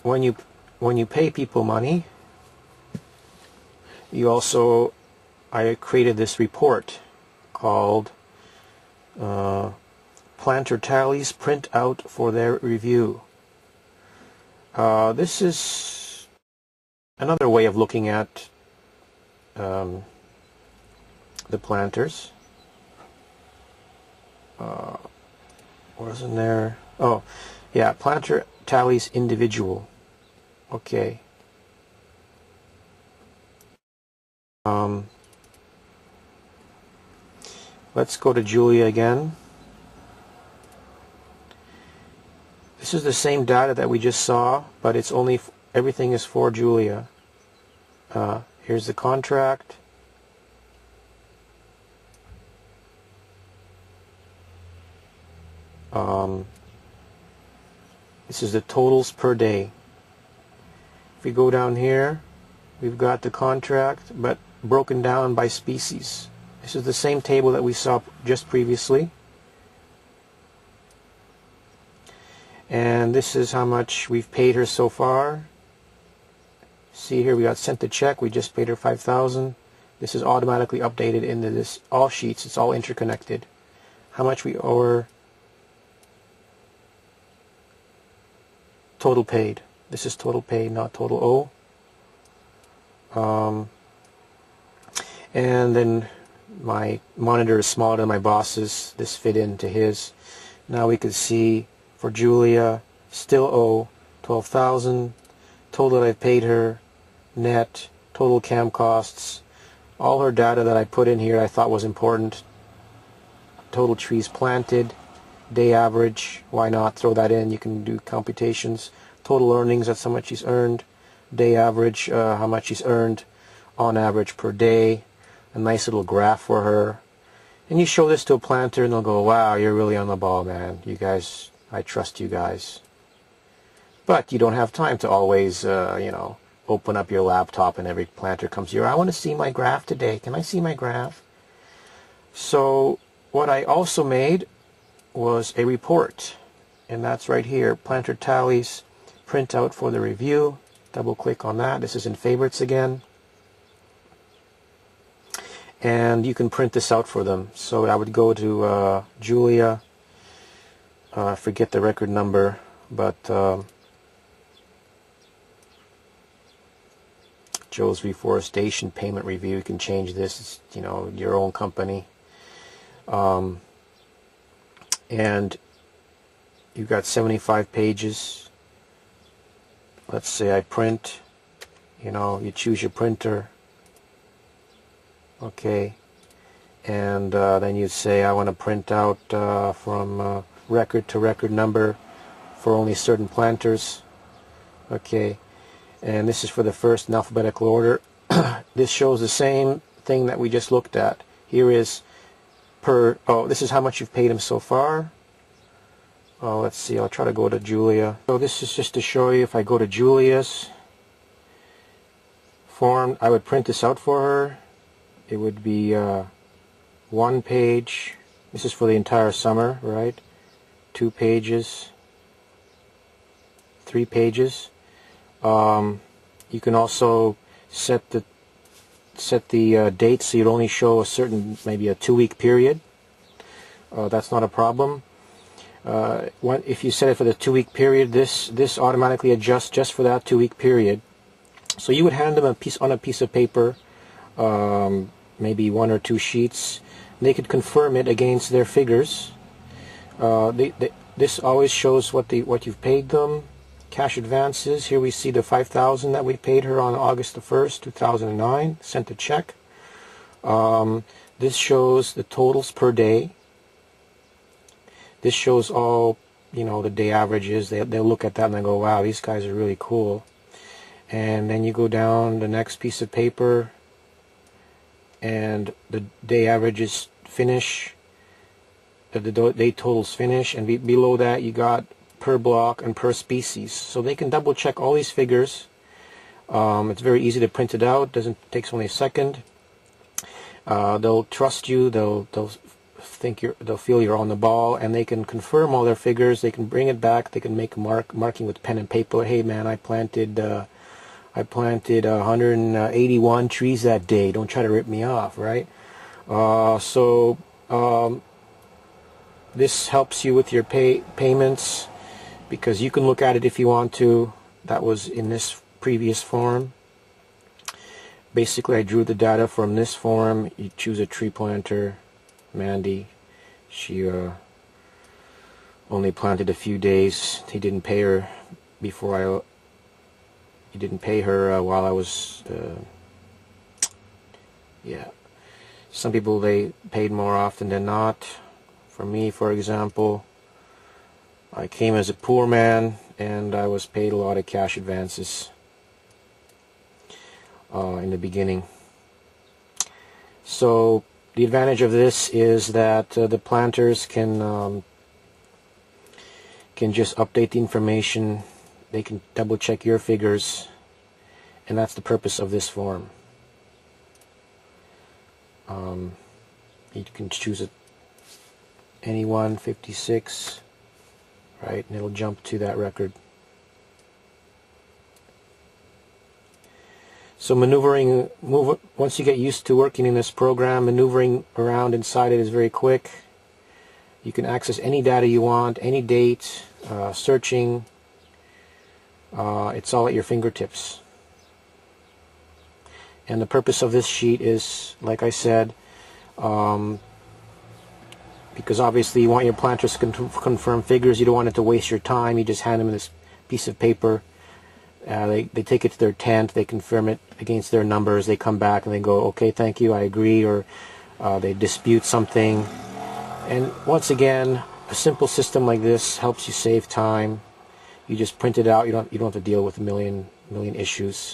when you pay people money, you also, I created this report called Planter Tallies Print Out for Their Review. This is another way of looking at the planters. Wasn't there? Oh, yeah, Planter Tallies Individual. Okay. Let's go to Julia again. This is the same data that we just saw, but it's only everything is for Julia. Here's the contract. This is the totals per day. If we go down here, we've got the contract, but broken down by species. This is the same table that we saw just previously. And this is how much we've paid her so far. See here, we got sent the check. We just paid her $5,000. This is automatically updated into this all sheets. It's all interconnected. How much we owe her. Total paid. This is total paid, not total owe. And then my monitor is smaller than my boss's. This fit into his. Now we can see for Julia, still owe $12,000. Total that I paid her, net, total cam costs, all her data that I put in here I thought was important. Total trees planted, day average, why not throw that in? You can do computations. Total earnings, that's how much she's earned. Day average, how much she's earned on average per day. A nice little graph for her. And you show this to a planter and they'll go, wow, you're really on the ball, man. You guys, I trust you guys. But you don't have time to always, open up your laptop and every planter comes here. I want to see my graph today. Can I see my graph? So what I also made was a report. And that's right here. Planter Tallies Print Out for the Review. Double click on that. This is in favorites again. And you can print this out for them. So I would go to Julia. I forget the record number, but Joe's Reforestation Payment Review. You can change this. It's, your own company. And you've got 75 pages. Let's say I print. You choose your printer. Okay, and then you say I want to print out from record to record number for only certain planters. Okay, and this is for the first in alphabetical order. This shows the same thing that we just looked at. Here is this is how much you've paid him so far. Let's see, I'll try to go to Julia. So this is just to show you if I go to Julia's form, I would print this out for her. It would be 1 page. This is for the entire summer, right? 2 pages, 3 pages. You can also set the date so you'd only show a certain, maybe a 2-week period. That's not a problem. If you set it for the 2-week period, this automatically adjusts just for that 2-week period. So you would hand them on a piece of paper. Maybe 1 or 2 sheets. They could confirm it against their figures. This always shows what you've paid them. Cash advances. Here we see the $5,000 that we paid her on August the 1st, 2009. Sent a check. This shows the totals per day. This shows all, the day averages. They'll look at that and they go, wow, these guys are really cool. And then you go down the next piece of paper, and the day averages finish, the day totals finish, and below that you got per block and per species. So they can double check all these figures. It's very easy to print it out. Takes only a second. They'll trust you. They'll they'll feel you're on the ball, and they can confirm all their figures. They can bring it back. They can make a marking with pen and paper. Hey man, I planted 181 trees that day. Don't try to rip me off, right? This helps you with your payments, because you can look at it if you want to. That was in this previous form. Basically, I drew the data from this form. You choose a tree planter, Mandy. She only planted a few days. He didn't pay her before he didn't pay her while I was yeah. Some people, they paid more often than not. For me, for example, I came as a poor man and I was paid a lot of cash advances in the beginning. So the advantage of this is that the planters can just update the information. They can double check your figures, and that's the purpose of this form. You can choose any one, 56, right, and it'll jump to that record. So once you get used to working in this program, maneuvering around inside it is very quick. You can access any data you want, any date, searching. It's all at your fingertips. And the purpose of this sheet is, like I said, because obviously you want your planters to confirm figures. You don't want it to waste your time. You just hand them this piece of paper. They take it to their tent. They confirm it against their numbers. They come back and they go, okay, thank you, I agree, or they dispute something. And once again, a simple system like this helps you save time. You just print it out. You don't have to deal with a million issues.